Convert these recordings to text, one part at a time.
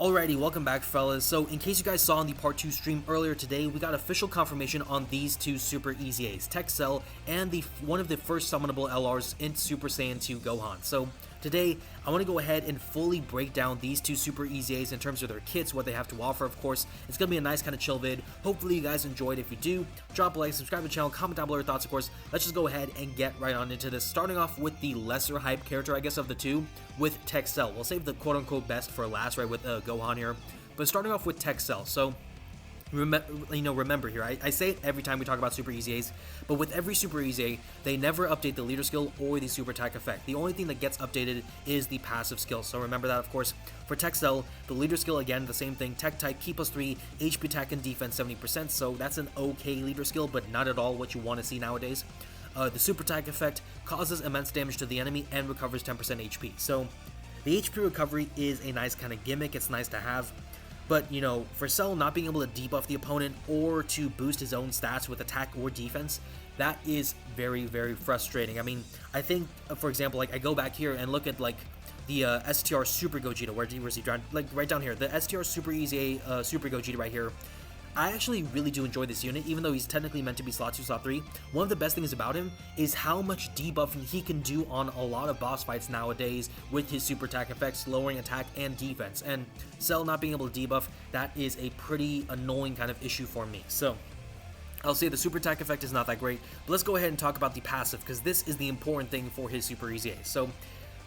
Alrighty, welcome back fellas. So in case you guys saw in the part 2 stream earlier today, we got official confirmation on these two Super EZAs, Tech Cell and one of the first summonable LRs in Super Saiyan 2 Gohan. So today, I want to go ahead and fully break down these two Super EZAs in terms of their kits, what they have to offer, of course. It's going to be a nice kind of chill vid. Hopefully you guys enjoyed. If you do, drop a like, subscribe to the channel, comment down below your thoughts, of course. Let's just go ahead and get right on into this, starting off with the lesser hype character, I guess, of the two, with Tech Cell. We'll save the quote-unquote best for last, right, with Gohan here. But starting off with Tech Cell, so remember here, I say it every time we talk about Super EZAs, but with every Super EZA, they never update the leader skill or the super attack effect. The only thing that gets updated is the passive skill, so remember that, of course. For Tech Cell, the leader skill, again, the same thing, Tech type, Ki +3, HP attack and defense 70%, so that's an okay leader skill, but not at all what you want to see nowadays. The super attack effect causes immense damage to the enemy and recovers 10% HP, so the HP recovery is a nice kind of gimmick, it's nice to have. But, you know, for Cell not being able to debuff the opponent or to boost his own stats with attack or defense, that is very, very frustrating. I mean, I think, for example, like, I go back here and look at, like, the STR Super Gogeta, where's he drawn? Like, right down here, the STR Super EZA Super Gogeta right here. I actually really do enjoy this unit, even though he's technically meant to be slot 2, slot 3. One of the best things about him is how much debuffing he can do on a lot of boss fights nowadays with his super attack effects, lowering attack and defense. And Cell not being able to debuff, that is a pretty annoying kind of issue for me. So I'll say the super attack effect is not that great, but let's go ahead and talk about the passive, because this is the important thing for his Super EZA. So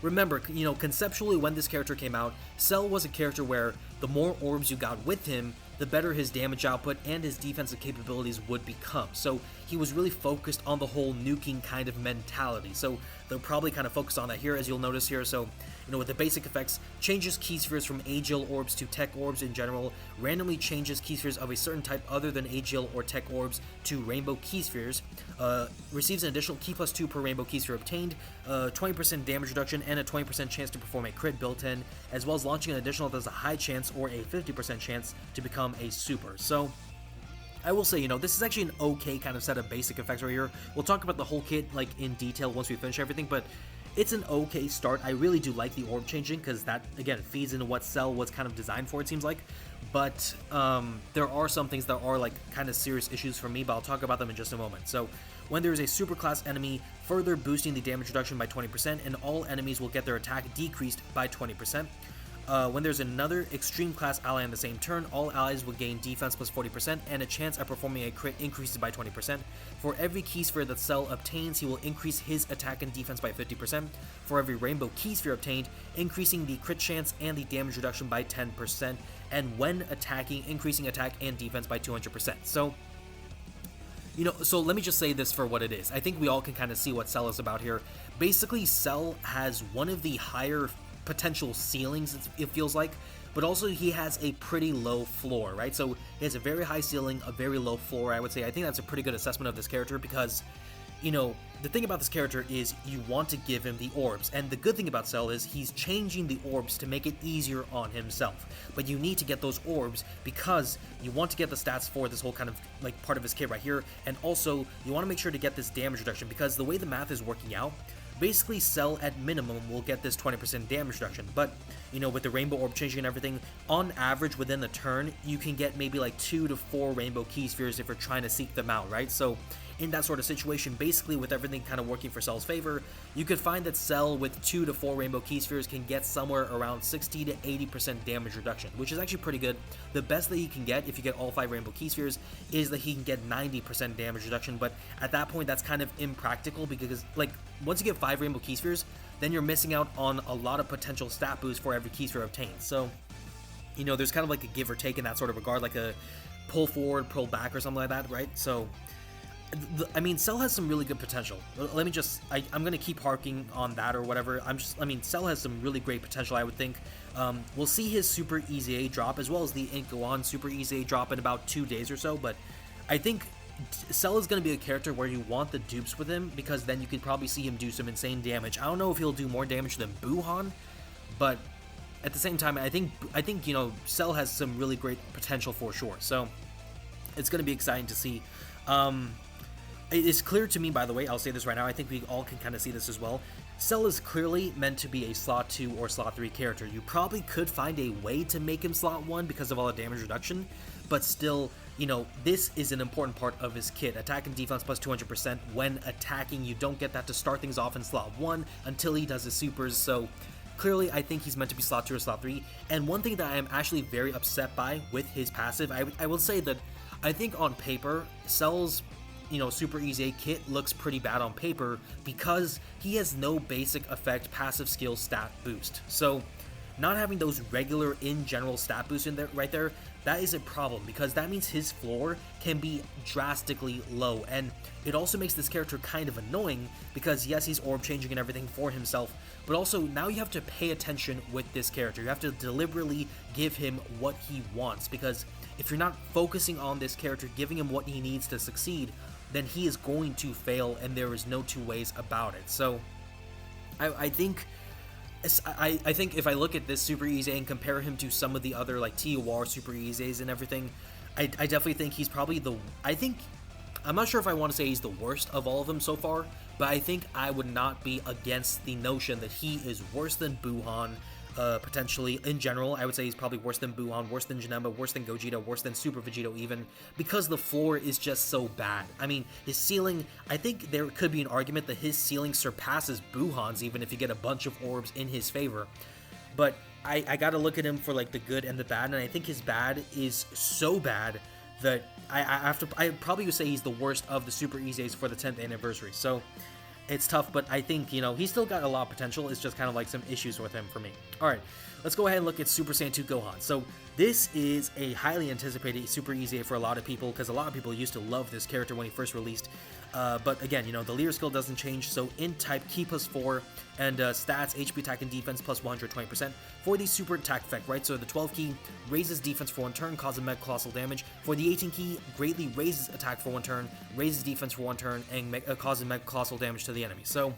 remember, you know, conceptually when this character came out, Cell was a character where the more orbs you got with him, the better his damage output and his defensive capabilities would become. So he was really focused on the whole nuking kind of mentality. So they'll probably kind of focus on that here, as you'll notice here. So, you know, with the basic effects, changes key spheres from AGL orbs to tech orbs in general, randomly changes key spheres of a certain type other than AGL or tech orbs to rainbow key spheres, receives an additional Ki +2 per rainbow key sphere obtained, 20% damage reduction and a 20% chance to perform a crit built in, as well as launching an additional that has a high chance or a 50% chance to become a super. So I will say, you know, this is actually an okay kind of set of basic effects right here. We'll talk about the whole kit like in detail once we finish everything, but it's an okay start. I really do like the orb changing because that, again, feeds into what Cell was kind of designed for, it seems like. But there are some things that are like kind of serious issues for me, but I'll talk about them in just a moment. So when there is a super class enemy, further boosting the damage reduction by 20%, and all enemies will get their attack decreased by 20%. When there's another extreme class ally on the same turn, all allies will gain defense plus 40% and a chance at performing a crit increases by 20%. For every key sphere that Cell obtains, he will increase his attack and defense by 50%. For every rainbow key sphere obtained, increasing the crit chance and the damage reduction by 10%. And when attacking, increasing attack and defense by 200%. So, you know, so let me just say this for what it is. I think we all can kind of see what Cell is about here. Basically, Cell has one of the higher potential ceilings, it feels like, but also he has a pretty low floor, right? So he has a very high ceiling, a very low floor, I would say. I think that's a pretty good assessment of this character because, you know, the thing about this character is you want to give him the orbs, and the good thing about Cell is he's changing the orbs to make it easier on himself, but you need to get those orbs because you want to get the stats for this whole kind of like part of his kit right here, and also you want to make sure to get this damage reduction because the way the math is working out, basically Cell at minimum will get this 20% damage reduction, but you know, with the rainbow orb changing and everything, on average within the turn you can get maybe like 2 to 4 rainbow key spheres if you're trying to seek them out, right? So in that sort of situation, basically with everything kind of working for Cell's favor, you could find that Cell with 2 to 4 rainbow key spheres can get somewhere around 60 to 80% damage reduction, which is actually pretty good. The best that he can get if you get all 5 rainbow key spheres is that he can get 90% damage reduction, but at that point that's kind of impractical because like once you get 5 rainbow key spheres, then you're missing out on a lot of potential stat boosts for every key sphere obtained. So, you know, there's kind of like a give or take in that sort of regard, like a pull forward, pull back or something like that, right? So I mean, Cell has some really good potential. Let me just, I'm going to keep harking on that or whatever. I mean, Cell has some really great potential, I would think. We'll see his Super EZA drop as well as the GOHAN Super EZA drop in about 2 days or so, but I think Cell is going to be a character where you want the dupes with him because then you could probably see him do some insane damage. I don't know if he'll do more damage than Buhan, but at the same time, I think you know, Cell has some really great potential for sure. So it's going to be exciting to see. It is clear to me, by the way, I'll say this right now, I think we all can kind of see this as well. Cell is clearly meant to be a slot 2 or slot 3 character. You probably could find a way to make him slot 1 because of all the damage reduction, but still, you know, this is an important part of his kit. Attack and defense plus 200%. When attacking, you don't get that to start things off in slot 1 until he does his supers, so clearly I think he's meant to be slot 2 or slot 3. And one thing that I am actually very upset by with his passive, I will say that I think on paper, Cell's, you know, Super EZA kit looks pretty bad on paper because he has no basic effect passive skill stat boost. So not having those regular in general stat boosts in there right there, that is a problem because that means his floor can be drastically low, and it also makes this character kind of annoying because yes, he's orb changing and everything for himself, but also now you have to pay attention with this character. You have to deliberately give him what he wants, because if you're not focusing on this character, giving him what he needs to succeed, then he is going to fail, and there is no two ways about it. So I think if I look at this Super EZA and compare him to some of the other like TOR Super EZAs and everything, I definitely think he's probably I'm not sure if I want to say he's the worst of all of them so far, but I think I would not be against the notion that he is worse than Buhan. Potentially, in general, I would say he's probably worse than Buhan, worse than Janemba, worse than Gogeta, worse than Super Vegito even, because the floor is just so bad. I mean, his ceiling, I think there could be an argument that his ceiling surpasses Buhan's even if you get a bunch of orbs in his favor. But I gotta look at him for like the good and the bad, and I think his bad is so bad that I probably would say he's the worst of the Super EZAs for the 10th anniversary. So it's tough, but I think, you know, he's still got a lot of potential. It's just kind of like some issues with him for me. Alright, let's go ahead and look at Super Saiyan 2 Gohan. So this is a highly anticipated Super EZA for a lot of people, because a lot of people used to love this character when he first released. But again, you know, the leader skill doesn't change, so int type Ki plus 4, and stats, HP attack and defense plus 120% for the super attack effect, right? So the 12 key raises defense for 1 turn, causing mega colossal damage. For the 18 key, greatly raises attack for 1 turn, raises defense for 1 turn, and causes mega colossal damage to the enemy. So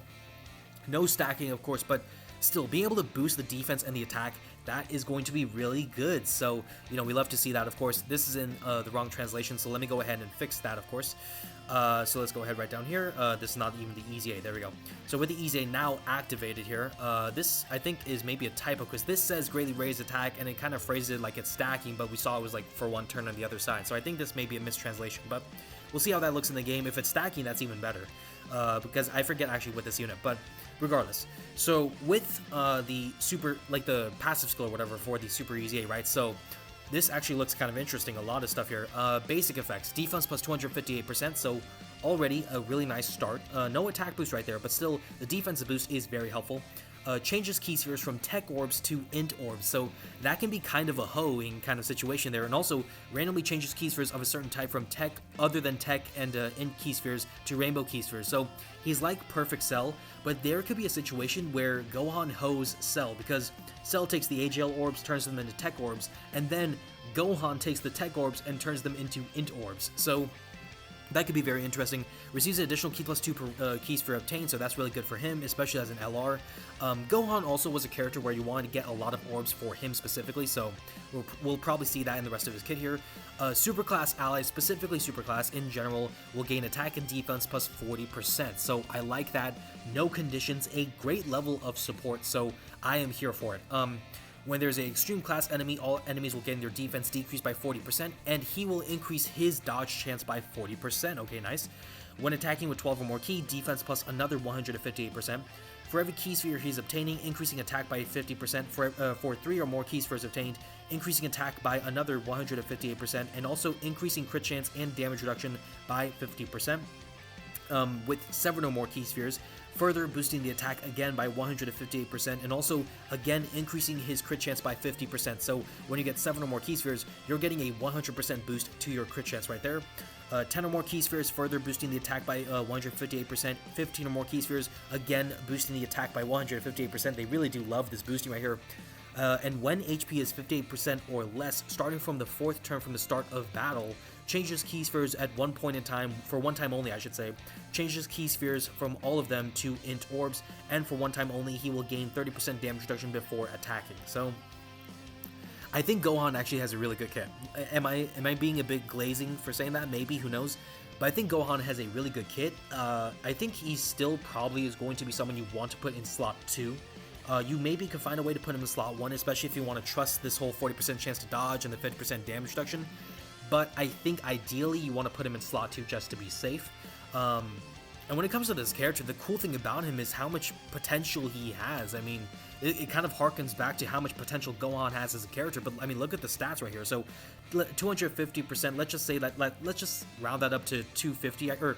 no stacking, of course, but still being able to boost the defense and the attack, that is going to be really good. So, you know, we love to see that, of course. This is in the wrong translation, so let me go ahead and fix that, of course. So let's go ahead right down here. This is not even the EZA, there we go. So with the EZA now activated here, this I think is maybe a typo, because this says greatly raised attack, and it kind of phrases it like it's stacking, but we saw it was like for 1 turn on the other side. So I think this may be a mistranslation, but we'll see how that looks in the game. If it's stacking, that's even better, because I forget actually with this unit, but regardless. So with the super, like the passive skill or whatever for the Super EZA, right? So this actually looks kind of interesting. A lot of stuff here. Basic effects. Defense plus 258%, so already a really nice start. No attack boost right there, but still the defensive boost is very helpful. Changes key spheres from tech orbs to int orbs, so that can be kind of a hoeing kind of situation there, and also randomly changes key spheres of a certain type from tech other than tech and int key spheres to rainbow key spheres. So he's like perfect Cell, but there could be a situation where Gohan hoes Cell, because Cell takes the AGL orbs, turns them into tech orbs, and then Gohan takes the tech orbs and turns them into int orbs. So that could be very interesting. Receives an additional Ki plus 2 per key sphere obtained, so that's really good for him, especially as an LR. Gohan also was a character where you wanted to get a lot of orbs for him specifically, so we'll probably see that in the rest of his kit here. Superclass allies, specifically Superclass in general, will gain attack and defense plus 40%, so I like that. No conditions, a great level of support, so I am here for it. When there's an extreme class enemy, all enemies will get their defense decreased by 40%, and he will increase his dodge chance by 40%. Okay, nice. When attacking with 12 or more key, defense plus another 158%. For every key sphere he's obtaining, increasing attack by 50%. For 3 or more key spheres obtained, increasing attack by another 158%, and also increasing crit chance and damage reduction by 50%. With 7 or more key spheres, further boosting the attack again by 158%, and also again increasing his crit chance by 50%. So when you get 7 or more key spheres, you're getting a 100% boost to your crit chance right there. 10 or more key spheres, further boosting the attack by 158%. 15 or more key spheres, again boosting the attack by 158%. They really do love this boosting right here. And when HP is 58% or less, starting from the 4th turn from the start of battle, changes key spheres at one point in time, for one time only I should say, changes key spheres from all of them to int orbs, and for one time only he will gain 30% damage reduction before attacking. So I think Gohan actually has a really good kit. Am I being a bit glazing for saying that? Maybe, who knows? But I think Gohan has a really good kit. I think he still probably is going to be someone you want to put in slot 2. You maybe could find a way to put him in slot 1, especially if you want to trust this whole 40% chance to dodge and the 50% damage reduction. But I think ideally you want to put him in slot 2 just to be safe. And when it comes to this character, the cool thing about him is how much potential he has. I mean, it kind of harkens back to how much potential Gohan has as a character. But I mean, look at the stats right here. So 250%, let's just say that, let's just round that up to 250, or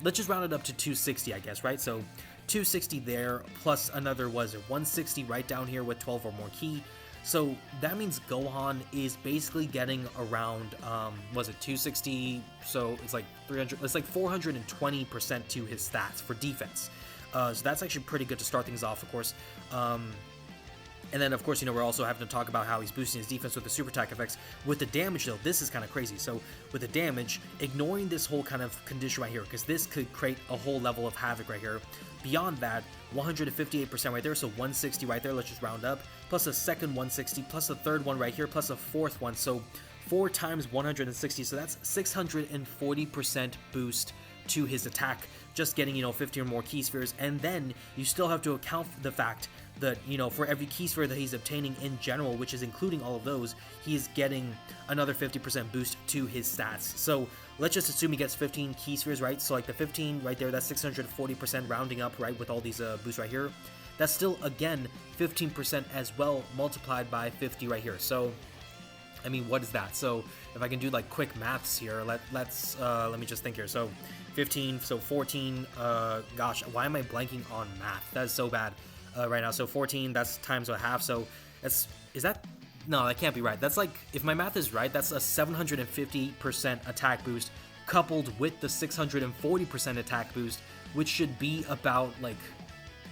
let's just round it up to 260, I guess, right? So 260 there, plus another, was it 160 right down here with 12 or more ki. So that means Gohan is basically getting around, was it 260? So it's like 300, it's like 420% to his stats for defense. So that's actually pretty good to start things off, of course. And then, of course, you know, we're also having to talk about how he's boosting his defense with the super attack effects. With the damage, though, this is kind of crazy. So with the damage, ignoring this whole kind of condition right here, because this could create a whole level of havoc right here. Beyond that, 158% right there, so 160 right there, let's just round up, plus a second 160, plus a third one right here, plus a fourth one, so 4 times 160, so that's 640% boost to his attack, just getting, you know, 50 or more ki spheres. And then you still have to account for the fact that, you know, for every ki sphere that he's obtaining in general, which is including all of those, he is getting another 50% boost to his stats. So let's just assume he gets 15 ki spheres, right? So like the 15 right there, that's 640% rounding up, right, with all these boosts right here. That's still, again, 15% as well, multiplied by 50 right here. So I mean, what is that? So if I can do like quick maths here, let me just think here. So 15, so 14, gosh, why am I blanking on math? That is so bad right now. So 14, that's times a half. So is that, no, that can't be right. That's like, if my math is right, that's a 750% attack boost coupled with the 640% attack boost, which should be about like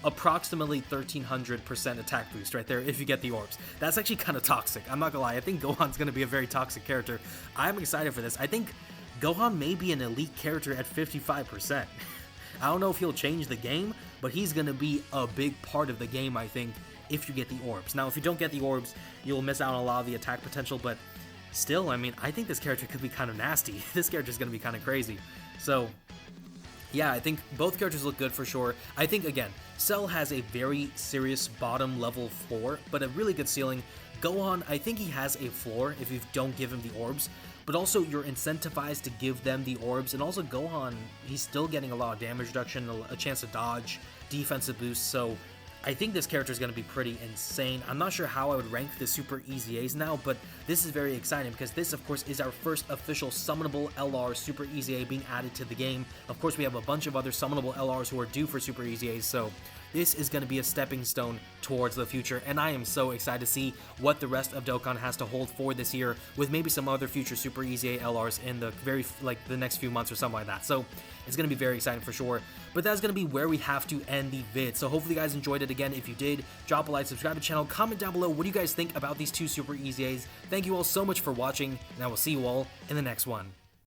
approximately 1300% attack boost right there if you get the orbs. That's actually kind of toxic. I'm not gonna lie. I think Gohan's gonna be a very toxic character. I'm excited for this. I think Gohan may be an elite character at 55%. I don't know if he'll change the game, but he's gonna be a big part of the game, I think, if you get the orbs. Now, if you don't get the orbs, you'll miss out on a lot of the attack potential, but still, I mean, I think this character could be kind of nasty. This character's gonna be kind of crazy. So yeah, I think both characters look good for sure. I think, again, Cell has a very serious bottom level floor, but a really good ceiling. Gohan, I think he has a floor if you don't give him the orbs, but also you're incentivized to give them the orbs. And also Gohan, he's still getting a lot of damage reduction, a chance to dodge, defensive boost, so I think this character is going to be pretty insane. I'm not sure how I would rank the Super Easy A's now, but this is very exciting because this, of course, is our first official summonable LR Super Easy A being added to the game. Of course, we have a bunch of other summonable LRs who are due for Super Easy A's, so this is going to be a stepping stone towards the future, and I am so excited to see what the rest of Dokkan has to hold for this year, with maybe some other future Super Easy A LRs in the the next few months or something like that. So it's going to be very exciting for sure. But that's going to be where we have to end the vid. So hopefully you guys enjoyed it. Again, if you did, drop a like, subscribe to the channel, comment down below what do you guys think about these two Super Easy A's. Thank you all so much for watching, and I will see you all in the next one.